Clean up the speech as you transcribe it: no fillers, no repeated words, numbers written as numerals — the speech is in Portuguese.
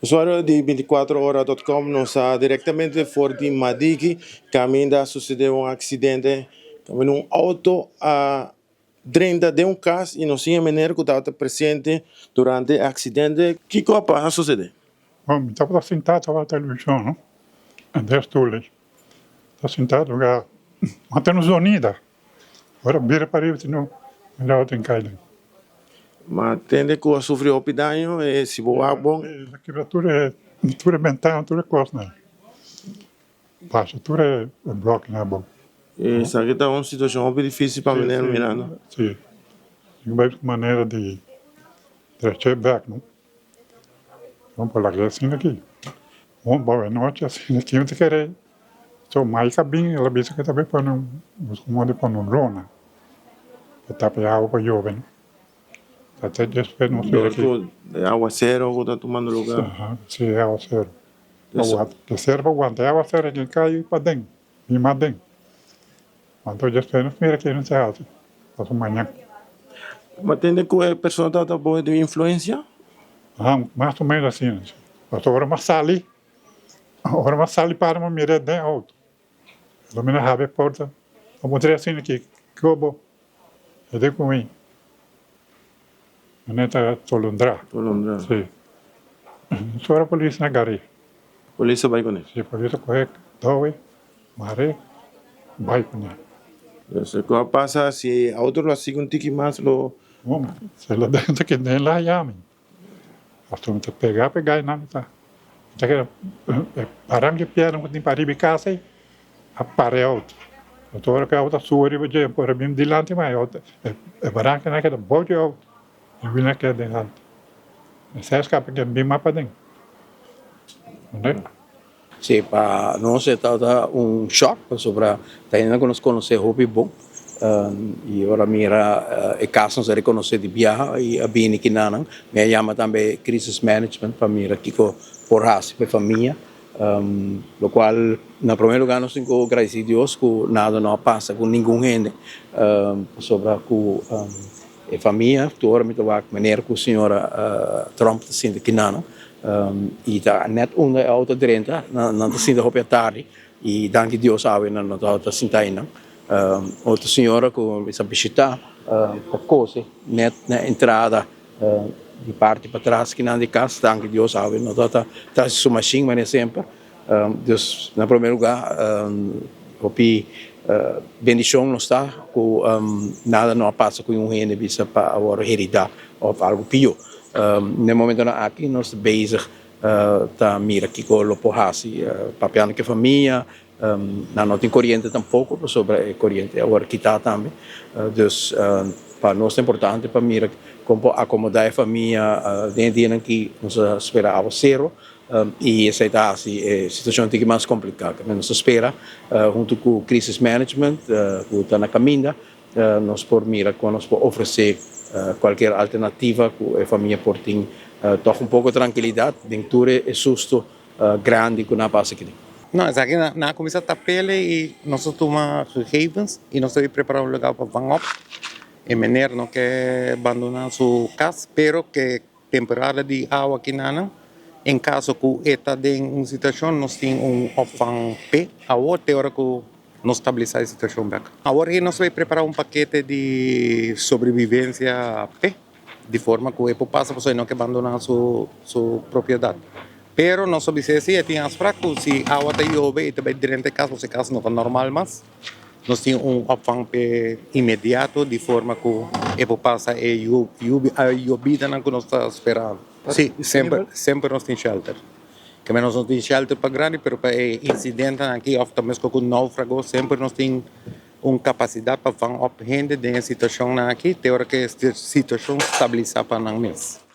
Usuário de 24horas.com nos diretamente fora de Madigi, caminho sucedeu um acidente, caminho um auto dentro de um carro e não tinha maneira que estava presente durante o acidente. Que coisa sucedeu? Bom, estava sentado na televisão, não? André Stulli. Está sentado lá, mantendo unida. Agora vira para ele, não, não tem caído. Mas tende que sofreu dano e se boa bom. A quebratura é mental, tudo é coisa, né? Passa, tudo é bloco, não é bom. Isso aqui está uma situação bem difícil para mim, Miranda. Sim. Tem uma maneira de trazer back, não? Vamos para lá, assim aqui. Vamos para a noite, assim aqui, não te querer. Só mais cabinho, ela disse que também para não, os comandos para não rona. Que está para água para jovem. Até depois não sei aqui. Água zero, que está tomando lugar. Sim, é água zero. Que serve para aguentar, é água zero que cai para dentro, e mais dentro. Então depois não mira que não se hace. Passa amanhã. Mas tende que a pessoa está boa de influência? Mais ou menos assim. Mas agora uma sali. Agora uma sali para uma mira dentro alto. Ela me abre a porta. Vamos dizer assim aqui. Que eu vou. Eu digo comigo. Não está Tolondra. Tolondra. Sim. Só era a polícia na gari. Polícia vai com ele? Sim, a polícia corre, doe, mare, vai com ele. Eu sei que passa se a outro lá sigue tique mais lo. Bom, se ela dentro que nem lá chama. A turma te pegar e nada tá. Já que param de piar não tem para ir casa, aparelho. Então agora que a outra sua riba de por bem dilante mais outra. É barranca naquela bote alto. E vem naquela dentro. Essa escapa que bem mais para dentro. Não é? Sim, para nós está choque sobre ainda que nós conhecemos hobby bom e agora mira é caso nós reconhecer de viagem e a bem que não me chama também crisis management para mira que por raça para família lo qual na primeiro lugar nós temos que agradecer a Deus que nada não passa com nenhum gente sobre a família tu ora me toca maneira que o senhor Trump está sendo que não e está net onder de auto dentro, não está sendo roupa tarde e danke Deus sabe não está sendo ainda. Outra senhora com essa bichita, coisa net na entrada de parte para trás que não de casa, danke Deus sabe não está sua machine mas sempre. Deus na primeiro lugar, hopi bendição não está com nada não passa com um rende bisa para agora heritar ou algo pior. No momento aqui nós bezig tá mira aqui com o porrasi papiando que família não tem corrente tampouco sobre a corrente agora que está também dus para nós é importante para mira como acomodar a família dentro aqui nós esperava zero e essa é a situação que mais complicada mas nós espera junto com o crisis management que está na caminho nós por mira quando nós por oferecer qualquer alternativa que a família pode ter toch pouco de tranquilidade dentro do susto grande que não passa aqui. Não, aqui na comissão está pele e nós tomamos gegevens e nós estamos preparando um lugar para van op. E meneer não quer abandonar sua casa, pero que temporada de água aqui não. Em caso que está em uma situação, nós temos opvang P, a outra hora que nós estabilizar a situação back. Agora nós vamos preparar um paquete de sobrevivência P, de forma que o passa para não que abandonar sua propriedade. Pero nós observamos que tem as fracos, se a água está chove e também dentro de casa, se casa não está normal mais, nós temos opvang P imediato, de forma que o passa a llovida que nós estamos esperando. Sim, sempre nós temos shelter. Que nós não temos shelter para grande, mas para incidente aqui, ou também com náufrago, sempre nós temos uma capacidade para van op gente de situação aqui, até hora que a situação estabilizar para nós mesmos.